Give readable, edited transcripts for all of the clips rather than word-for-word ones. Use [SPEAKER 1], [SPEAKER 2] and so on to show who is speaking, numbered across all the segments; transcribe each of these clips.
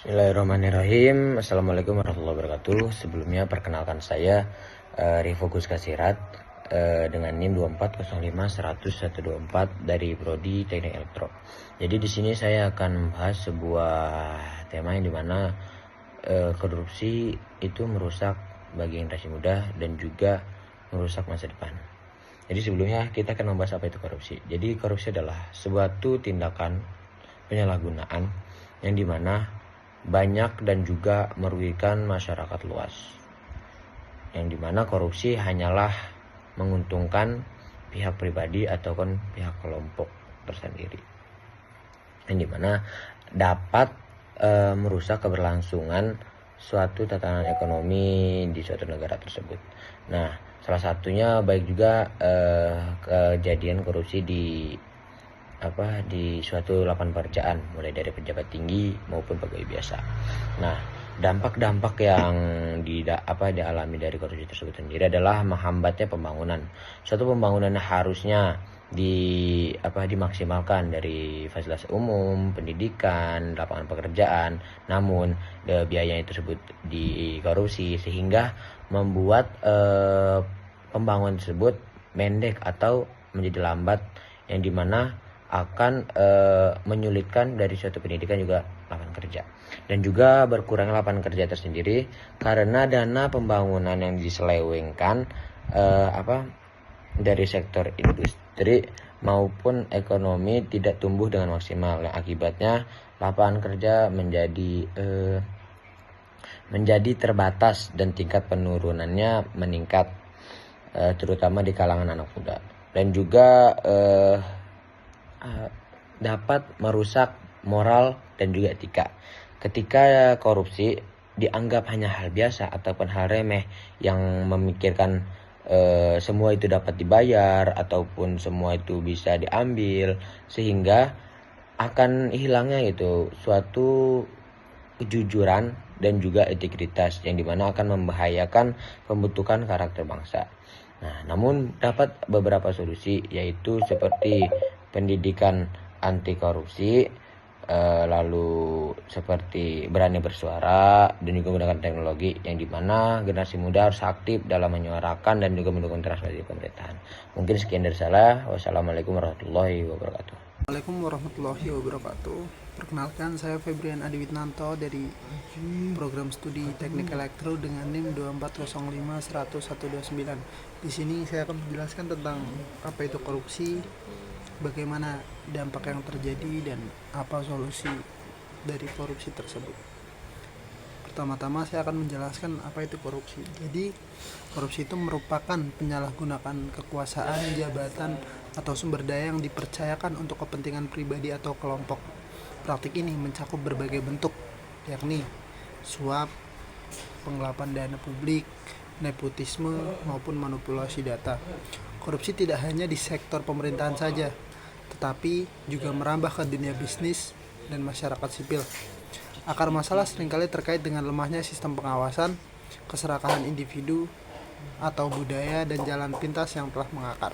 [SPEAKER 1] Bismillahirrahmanirrahim. Assalamualaikum warahmatullahi wabarakatuh. Sebelumnya perkenalkan saya Rivo Gus Kasirat dengan NIM 2405124 dari Prodi Teknik Elektro. Jadi di sini saya akan membahas sebuah tema yang dimana korupsi itu merusak bagi generasi muda dan juga merusak masa depan. Jadi sebelumnya kita akan membahas apa itu korupsi. Jadi korupsi adalah suatu tindakan penyalahgunaan yang dimana banyak dan juga merugikan masyarakat luas, yang dimana korupsi hanyalah menguntungkan pihak pribadi ataupun pihak kelompok tersendiri, yang dimana dapat merusak keberlangsungan suatu tatanan ekonomi di suatu negara tersebut. Nah, salah satunya baik juga kejadian korupsi di suatu lapangan pekerjaan, mulai dari pejabat tinggi maupun pegawai biasa. Nah, dampak-dampak yang dialami dari korupsi tersebut sendiri adalah menghambatnya pembangunan. Suatu pembangunan harusnya dimaksimalkan dari fasilitas umum, pendidikan, lapangan pekerjaan, namun biayanya tersebut dikorupsi sehingga membuat pembangunan tersebut pendek atau menjadi lambat, yang dimana akan menyulitkan dari suatu pendidikan juga lapangan kerja, dan juga berkurangnya lapangan kerja tersendiri karena dana pembangunan yang diselewengkan dari sektor industri maupun ekonomi tidak tumbuh dengan maksimal, yang akibatnya lapangan kerja menjadi terbatas dan tingkat penurunannya meningkat, terutama di kalangan anak muda, dan juga dapat merusak moral dan juga etika. Ketika korupsi dianggap hanya hal biasa ataupun hal remeh yang memikirkan semua itu dapat dibayar ataupun semua itu bisa diambil, sehingga akan hilangnya itu suatu kejujuran dan juga integritas, yang dimana akan membahayakan pembentukan karakter bangsa. Nah, namun dapat beberapa solusi, yaitu seperti pendidikan anti korupsi, lalu seperti berani bersuara, dan juga menggunakan teknologi, yang dimana generasi muda harus aktif dalam menyuarakan dan juga mendukung transformasi pemerintahan. Mungkin sekian dari saya. Wassalamualaikum warahmatullahi wabarakatuh.
[SPEAKER 2] Assalamualaikum warahmatullahi wabarakatuh. Perkenalkan, saya Febrian Adiwitnanto dari program studi Teknik Elektro dengan NIM 2405129. Di sini saya akan menjelaskan tentang apa itu korupsi, bagaimana dampak yang terjadi, dan apa solusi dari korupsi tersebut. Pertama-tama saya akan menjelaskan apa itu korupsi. Jadi, korupsi itu merupakan penyalahgunaan kekuasaan, jabatan, atau sumber daya yang dipercayakan untuk kepentingan pribadi atau kelompok. Praktik ini mencakup berbagai bentuk, yakni suap, penggelapan dana publik, nepotisme, maupun manipulasi data. Korupsi tidak hanya di sektor pemerintahan saja, tetapi juga merambah ke dunia bisnis dan masyarakat sipil. Akar masalah seringkali terkait dengan lemahnya sistem pengawasan, keserakahan individu atau budaya, dan jalan pintas yang telah mengakar.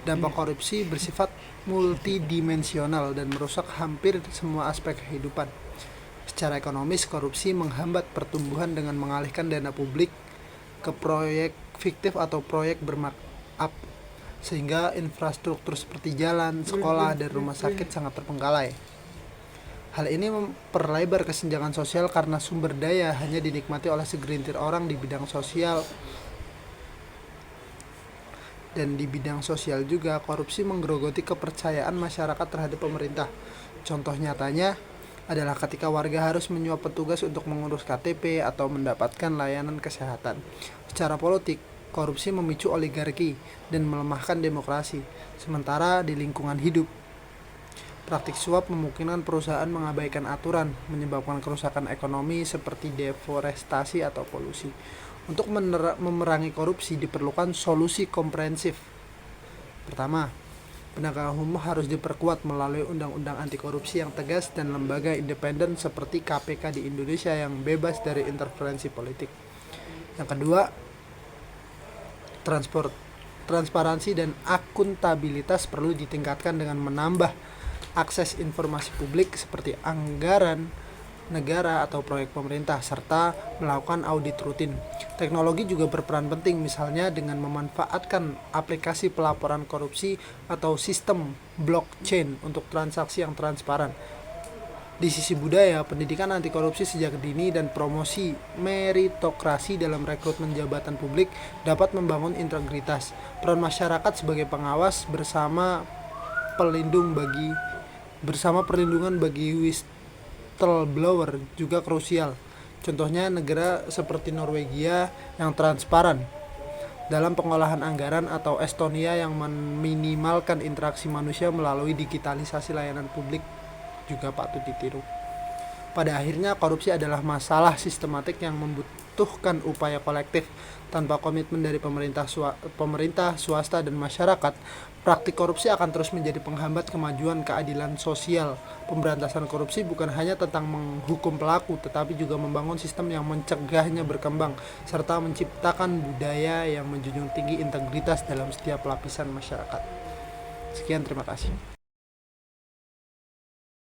[SPEAKER 2] Dampak korupsi bersifat multidimensional dan merusak hampir semua aspek kehidupan. Secara ekonomis, korupsi menghambat pertumbuhan dengan mengalihkan dana publik ke proyek fiktif atau proyek bermarkup, sehingga infrastruktur seperti jalan, sekolah, dan rumah sakit sangat terpenggalai. Hal ini memperlebar kesenjangan sosial karena sumber daya hanya dinikmati oleh segelintir orang di bidang sosial. Dan di bidang sosial juga, korupsi menggerogoti kepercayaan masyarakat terhadap pemerintah. Contoh nyatanya adalah ketika warga harus menyuap petugas untuk mengurus KTP atau mendapatkan layanan kesehatan. Secara politik, korupsi memicu oligarki dan melemahkan demokrasi. Sementara di lingkungan hidup, praktik suap memungkinkan perusahaan mengabaikan aturan, menyebabkan kerusakan ekonomi seperti deforestasi atau polusi. Untuk memerangi korupsi diperlukan solusi komprehensif. Pertama, penegakan hukum harus diperkuat melalui undang-undang anti korupsi yang tegas dan lembaga independen seperti KPK di Indonesia yang bebas dari interferensi politik. Yang kedua, transparansi dan akuntabilitas perlu ditingkatkan dengan menambah akses informasi publik seperti anggaran, negara atau proyek pemerintah, serta melakukan audit rutin. Teknologi juga berperan penting, misalnya dengan memanfaatkan aplikasi pelaporan korupsi atau sistem blockchain untuk transaksi yang transparan. Di sisi budaya, pendidikan anti korupsi sejak dini dan promosi meritokrasi dalam rekrutmen jabatan publik dapat membangun integritas. Peran masyarakat sebagai pengawas bersama perlindungan bagi whistleblower juga krusial. Contohnya negara seperti Norwegia yang transparan dalam pengolahan anggaran, atau Estonia yang meminimalkan interaksi manusia melalui digitalisasi layanan publik juga patut ditiru. Pada akhirnya, korupsi adalah masalah sistematik yang membutuhkan upaya kolektif. Tanpa komitmen dari pemerintah, swasta, dan masyarakat, praktik korupsi akan terus menjadi penghambat kemajuan keadilan sosial. Pemberantasan korupsi bukan hanya tentang menghukum pelaku, tetapi juga membangun sistem yang mencegahnya berkembang, serta menciptakan budaya yang menjunjung tinggi integritas dalam setiap lapisan masyarakat. Sekian, terima kasih.